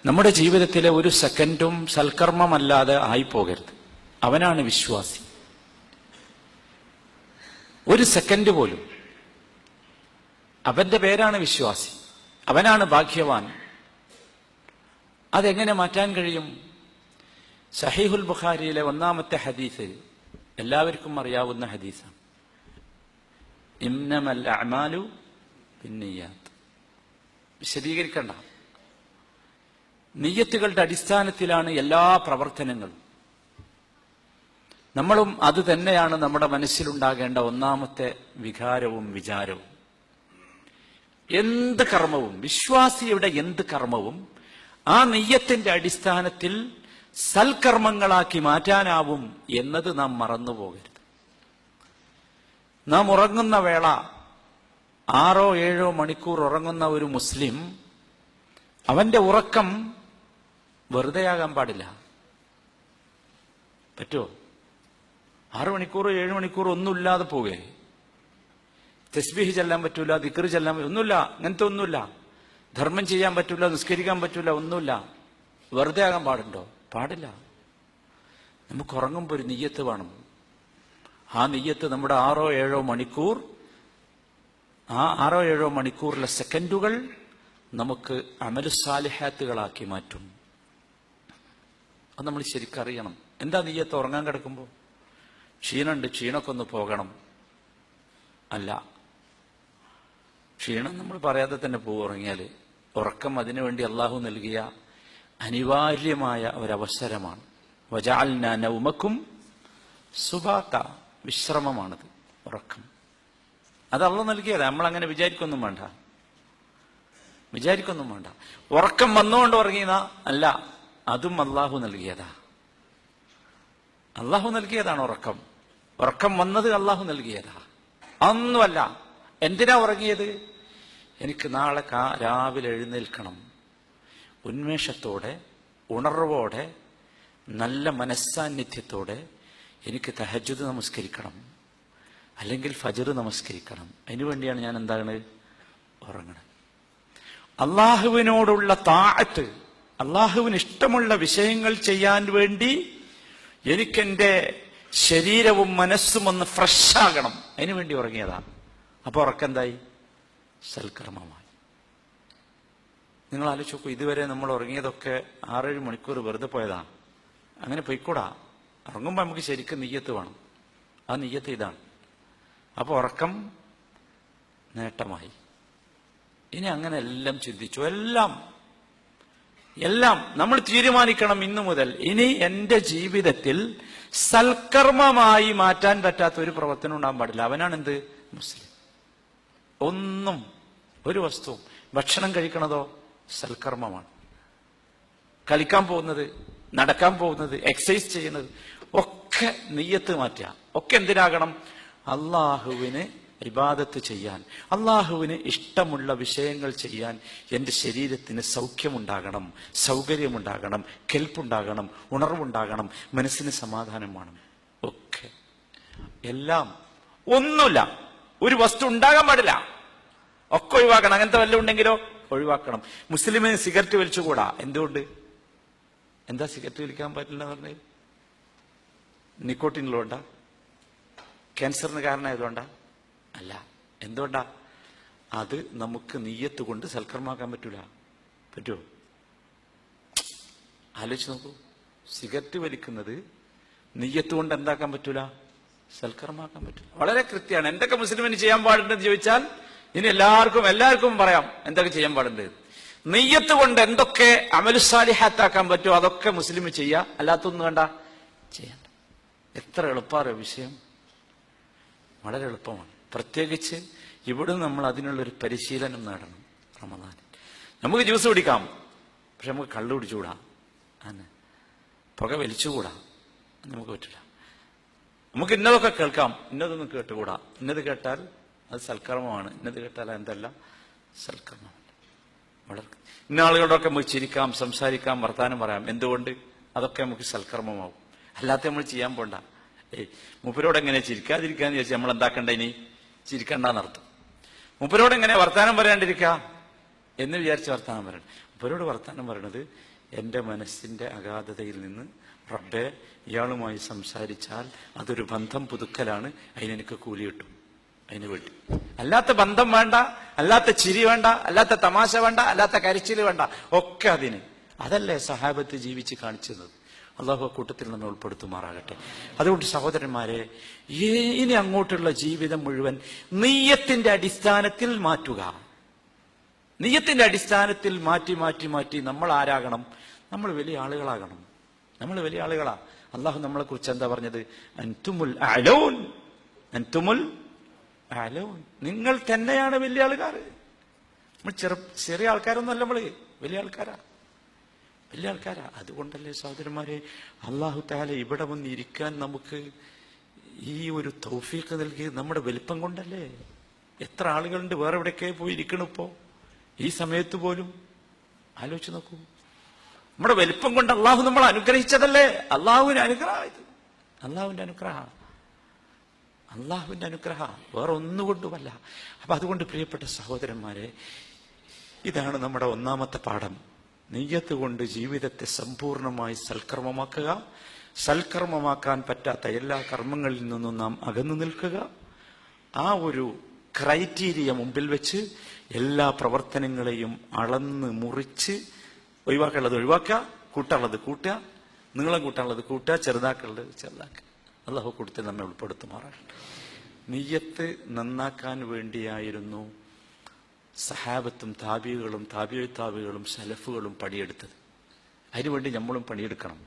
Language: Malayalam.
നമ്മുടെ ജീവിതത്തിലെ ഒരു സെക്കൻഡും സൽക്കർമ്മമല്ലാതെ ആയിപ്പോകരുത്. അവനാണ് വിശ്വാസി. ഒരു സെക്കൻഡ് പോലും അവന്റെ പേരാണ് വിശ്വാസി. അവനാണ് ഭാഗ്യവാൻ. അതെങ്ങനെ മാറ്റാൻ കഴിയും? സഹീഹുൽ ബുഖാരിയിലെ 1-ാമത്തെ ഹദീസ് എല്ലാവർക്കും അറിയാവുന്ന ഹദീസാണ്. ഇന്നമൽ അഅ്മാലു ബിന്നിയ്യാത്ത്. വിശദീകരിക്കണ്ട. നിയ്യത്തുകളുടെ അടിസ്ഥാനത്തിലാണ് എല്ലാ പ്രവർത്തനങ്ങളും. നമ്മളും അത് തന്നെയാണ് നമ്മുടെ മനസ്സിലുണ്ടാകേണ്ട 1-ാമത്തെ വികാരവും വിചാരവും. എന്ത് കർമ്മവും, വിശ്വാസിയുടെ എന്ത് കർമ്മവും ആ നിയ്യത്തിന്റെ അടിസ്ഥാനത്തിൽ സൽക്കർമ്മങ്ങളാക്കി മാറ്റാനാവും എന്നത് നാം മറന്നുപോകരുത്. നാം ഉറങ്ങുന്ന വേള 6-7 മണിക്കൂർ ഉറങ്ങുന്ന ഒരു മുസ്ലിം, അവന്റെ ഉറക്കം വെറുതെയാകാൻ പാടില്ല. പറ്റുമോ? 6 മണിക്കൂർ 7 മണിക്കൂർ ഒന്നുമില്ലാതെ പോകേ. തസ്ബീഹ് ചെല്ലാൻ പറ്റൂല, ദിക്ർ ചെല്ലാൻ ഒന്നുമില്ല, അങ്ങനത്തെ ഒന്നുമില്ല. ധർമ്മം ചെയ്യാൻ പറ്റൂല, നിസ്കരിക്കാൻ പറ്റൂല, ഒന്നുമില്ല. വെറുതെ ആകാൻ പാടുണ്ടോ? പാടില്ല. നമുക്ക് ഉറങ്ങുമ്പോൾ ഒരു നിയ്യത്ത് വേണം. ആ നിയ്യത്ത് നമ്മുടെ 6-7 മണിക്കൂർ, ആ 6-7 മണിക്കൂറിലെ സെക്കൻഡുകൾ നമുക്ക് അമലു സാലിഹാത്തുകളാക്കി മാറ്റും. അത് നമ്മൾ ശരിക്കറിയണം. എന്താ നിയ്യത്ത്? ഉറങ്ങാൻ കിടക്കുമ്പോൾ ക്ഷീണമുണ്ട്, ക്ഷീണമൊക്കെ ഒന്ന് പോകണം. അല്ല, ക്ഷീണം നമ്മൾ പറയാതെ തന്നെ പോകും ഉറങ്ങിയാൽ. ഉറക്കം അതിനുവേണ്ടി അള്ളാഹു നൽകിയ അനിവാര്യമായ ഒരവസരമാണ്. വജഅൽനാ നൗമക്കും സുബാത. വിശ്രമമാണത് ഉറക്കം. അത് അള്ളാഹു നൽകിയതാ. നമ്മളങ്ങനെ വിചാരിക്കൊന്നും വേണ്ട. ഉറക്കം വന്നുകൊണ്ട് ഉറങ്ങിയതാ? അല്ല, അതും അള്ളാഹു നൽകിയതാ. അള്ളാഹു നൽകിയതാണ് ഉറക്കം. ഉറക്കം വന്നത് അള്ളാഹു നൽകിയതാ, ഒന്നുമല്ല. എന്തിനാ ഉറങ്ങിയത്? എനിക്ക് നാളെ രാവിലെ എഴുന്നേൽക്കണം, ഉന്മേഷത്തോടെ, ഉണർവോടെ, നല്ല മനസ്സാന്നിധ്യത്തോടെ എനിക്ക് തഹജ്ജുദ് നമസ്കരിക്കണം, അല്ലെങ്കിൽ ഫജ്ർ നമസ്കരിക്കണം. അതിനുവേണ്ടിയാണ് ഞാൻ എന്താണ് ഉറങ്ങണത്. അള്ളാഹുവിനോടുള്ള താഅത്ത്, അള്ളാഹുവിന് ഇഷ്ടമുള്ള വിഷയങ്ങൾ ചെയ്യാൻ വേണ്ടി എനിക്കെന്റെ ശരീരവും മനസ്സും ഒന്ന് ഫ്രഷ് ആകണം. അതിനുവേണ്ടി ഉറങ്ങിയതാണ്. അപ്പൊ ഉറക്കെന്തായി? സൽക്കർമ്മമായി. നിങ്ങൾ ആലോചിച്ച് നോക്കൂ, ഇതുവരെ നമ്മൾ ഉറങ്ങിയതൊക്കെ 6-7 മണിക്കൂർ വെറുതെ പോയതാണ്. അങ്ങനെ പോയിക്കൂടാ. ഉറങ്ങുമ്പോൾ നമുക്ക് ശരിക്കും നിയ്യത്ത് വേണം. ആ നിയ്യത്ത് ഇതാണ്. അപ്പൊ ഉറക്കം നേട്ടമായി. ഇനി അങ്ങനെ എല്ലാം ചിന്തിച്ചു, എല്ലാം നമ്മൾ തീരുമാനിക്കണം ഇന്നു മുതൽ. ഇനി എന്റെ ജീവിതത്തിൽ സൽക്കർമ്മമായി മാറ്റാൻ പറ്റാത്ത ഒരു പ്രവർത്തനം ഉണ്ടാകാൻ പാടില്ല. അവനാണ് എന്ത്? മുസ്ലിം. ഒന്നും, ഒരു വസ്തുവും, ഭക്ഷണം കഴിക്കണതോ സൽക്കർമ്മമാണ്. കളിക്കാൻ പോകുന്നത്, നടക്കാൻ പോകുന്നത്, എക്സസൈസ് ചെയ്യുന്നത് ഒക്കെ നിയ്യത്ത് മാറ്റുക. ഒക്കെ എന്തിനാകണം? അള്ളാഹുവിന് ഇബാദത്ത് ചെയ്യാൻ, അള്ളാഹുവിന് ഇഷ്ടമുള്ള വിഷയങ്ങൾ ചെയ്യാൻ. എന്റെ ശരീരത്തിന് സൗഖ്യമുണ്ടാകണം, സൗകര്യമുണ്ടാകണം, കെൽപ്പുണ്ടാകണം, ഉണർവുണ്ടാകണം, മനസ്സിന് സമാധാനം വേണം. ഒക്കെ എല്ലാം. ഒന്നുമില്ല, ഒരു വസ്തു ഉണ്ടാകാൻ പാടില്ല. ഒക്കെ ഒഴിവാക്കണം. അങ്ങനത്തെ വല്ലതും ഉണ്ടെങ്കിലോ ഒഴിവാക്കണം. മുസ്ലിമിന് സിഗരറ്റ് വലിച്ചുകൂടാ. എന്തുകൊണ്ട്? എന്താ സിഗരറ്റ് വലിക്കാൻ പറ്റില്ല എന്ന് പറഞ്ഞത്? നിക്കോട്ടിനുള്ളതുകൊണ്ടാ? ക്യാൻസറിന് കാരണമായതുകൊണ്ടാ? അല്ല. എന്തുകൊണ്ടാ? അത് നമുക്ക് നിയ്യത്ത് കൊണ്ട് സൽക്കർമാക്കാൻ പറ്റൂല. പറ്റുമോ? ആലോചിച്ച് നോക്കൂ. സിഗരറ്റ് വലിക്കുന്നത് നിയ്യത്ത് കൊണ്ട് എന്താക്കാൻ പറ്റൂല? സൽക്കർമാക്കാൻ പറ്റൂല. വളരെ കൃത്യമാണ്. എന്തൊക്കെ മുസ്ലിമിന് ചെയ്യാൻ പാടുണ്ടെന്ന് ചോദിച്ചാൽ ഇനി എല്ലാവർക്കും പറയാം എന്തൊക്കെ ചെയ്യാൻ പാടുണ്ട്. നിയ്യത്ത് കൊണ്ട് എന്തൊക്കെ അമലുസാലിഹാത്താക്കാൻ പറ്റുമോ അതൊക്കെ മുസ്ലിം ചെയ്യാം. അല്ലാത്തൊന്നും വേണ്ട, ചെയ്യണ്ട. എത്ര എളുപ്പമാണ് വിഷയം. വളരെ എളുപ്പമാണ്. പ്രത്യേകിച്ച് ഇവിടെ നമ്മൾ അതിനുള്ളൊരു പരിശീലനം നേടണം. റമദാനിൽ നമുക്ക് ജ്യൂസ് കുടിക്കാം, പക്ഷെ നമുക്ക് കള്ളു കുടിച്ചുകൂടാ, പുക വലിച്ചുകൂടാ, നമുക്ക് പറ്റില്ല. നമുക്ക് ഇന്നതൊക്കെ കേൾക്കാം, ഇന്നതൊന്നും കേട്ടുകൂടാ. ഇന്നത് കേട്ടാൽ അത് സൽക്കർമ്മമാണ്, ഇന്നത് കേട്ടാൽ എന്തല്ല സൽക്കർമ്മമല്ല. വളരെ ഇന്ന ആളുകളോടൊക്കെ നമുക്ക് ചിരിക്കാം, സംസാരിക്കാം, വർത്താനം പറയാം. എന്തുകൊണ്ട്? അതൊക്കെ നമുക്ക് സൽക്കർമ്മമാവും. അല്ലാത്ത നമ്മൾ ചെയ്യാൻ പോണ്ട. മൂപ്പരോട് എങ്ങനെ ചിരിക്കാതിരിക്കാന്ന് ചോദിച്ചാൽ നമ്മൾ എന്താക്കണ്ട? ഇനി ചിരിക്കണ്ടെന്നർത്ഥം. മൂപ്പരോട് എങ്ങനെ വർത്താനം പറയാണ്ടിരിക്കുക എന്ന് വിചാരിച്ച് വർത്താനം പറയണം. അവരോട് വർത്താനം പറയണത് എൻ്റെ മനസ്സിന്റെ അഗാധതയിൽ നിന്ന് റബ്ബേ ഇയാളുമായി സംസാരിച്ചാൽ അതൊരു ബന്ധം പുതുക്കലാണ്, അതിനെനിക്ക് കൂലി കിട്ടും, അതിന് വേണ്ടി. അല്ലാത്ത ബന്ധം വേണ്ട, അല്ലാത്ത ചിരി വേണ്ട, അല്ലാത്ത തമാശ വേണ്ട, അല്ലാത്ത കരച്ചിൽ വേണ്ട, ഒക്കെ അതിന്. അതല്ലേ സഹാബത്ത് ജീവിച്ച് കാണിച്ചത്. അള്ളാഹു കൂട്ടത്തിൽ നമ്മെ ഉൾപ്പെടുത്തുമാറാകട്ടെ. അതുകൊണ്ട് സഹോദരന്മാരെ, ഇനി അങ്ങോട്ടുള്ള ജീവിതം മുഴുവൻ നിയ്യത്തിന്റെ അടിസ്ഥാനത്തിൽ മാറ്റുക. നിയ്യത്തിന്റെ അടിസ്ഥാനത്തിൽ മാറ്റി മാറ്റി മാറ്റി നമ്മൾ ആരാകണം? നമ്മൾ വലിയ ആളുകളാകണം. നമ്മൾ വലിയ ആളുകളാ. അള്ളാഹു നമ്മളെ കുറിച്ച് എന്താ പറഞ്ഞത്? അൻതുമുൽ അഅലൂൻ, അൻതുമുൽ അഅലൂൻ. നിങ്ങൾ തന്നെയാണ് വലിയ ആൾക്കാർ. നമ്മൾ ചെറിയ ആൾക്കാരൊന്നുമല്ല, നമ്മള് വലിയ ആൾക്കാരാ, വലിയ ആൾക്കാരാ. അതുകൊണ്ടല്ലേ സഹോദരന്മാരെ അള്ളാഹു തആല ഇവിടെ വന്ന് ഇരിക്കാൻ നമുക്ക് ഈ ഒരു തൗഫീഖ് നൽകി, നമ്മുടെ വലിപ്പം കൊണ്ടല്ലേ. എത്ര ആളുകളുണ്ട് വേറെ എവിടെയൊക്കെ പോയി ഇരിക്കണം ഇപ്പോ ഈ സമയത്ത് പോലും. ആലോചിച്ച് നോക്കൂ. നമ്മുടെ വലിപ്പം കൊണ്ട് അള്ളാഹു നമ്മൾ അനുഗ്രഹിച്ചതല്ലേ. അള്ളാഹുവിന്റെ അനുഗ്രഹം ഇത്, അള്ളാഹുവിന്റെ അനുഗ്രഹം, അള്ളാഹുവിന്റെ അനുഗ്രഹം, വേറെ ഒന്നുകൊണ്ടുമല്ല. അപ്പൊ അതുകൊണ്ട് പ്രിയപ്പെട്ട സഹോദരന്മാരെ, ഇതാണ് നമ്മുടെ ഒന്നാമത്തെ പാഠം. നിയ്യത്ത് കൊണ്ട് ജീവിതത്തെ സമ്പൂർണമായി സൽക്കർമ്മമാക്കുക. സൽക്കർമ്മമാക്കാൻ പറ്റാത്ത എല്ലാ കർമ്മങ്ങളിൽ നിന്നും നാം അകന്നു നിൽക്കുക. ആ ഒരു ക്രൈറ്റീരിയ മുമ്പിൽ വെച്ച് എല്ലാ പ്രവർത്തനങ്ങളെയും അളന്ന് മുറിച്ച് ഒഴിവാക്കാനുള്ളത് ഒഴിവാക്കുക, കൂട്ടാനുള്ളത് കൂട്ടുക, നീളം കൂട്ടാനുള്ളത് കൂട്ടുക, ചെറുതാക്കുള്ളത് ചെറുതാക്കുക. അല്ലാഹു കൂട്ടത്തിൽ നമ്മെ ഉൾപ്പെടുത്തുമാറാകട്ടെ. നിയ്യത്ത് നന്നാക്കാൻ വേണ്ടിയായിരുന്നു സഹാബത്തും താബികളും താബികളും സലഫുകളും പണിയെടുത്തത്. അതിനുവേണ്ടി നമ്മളും പണിയെടുക്കണം.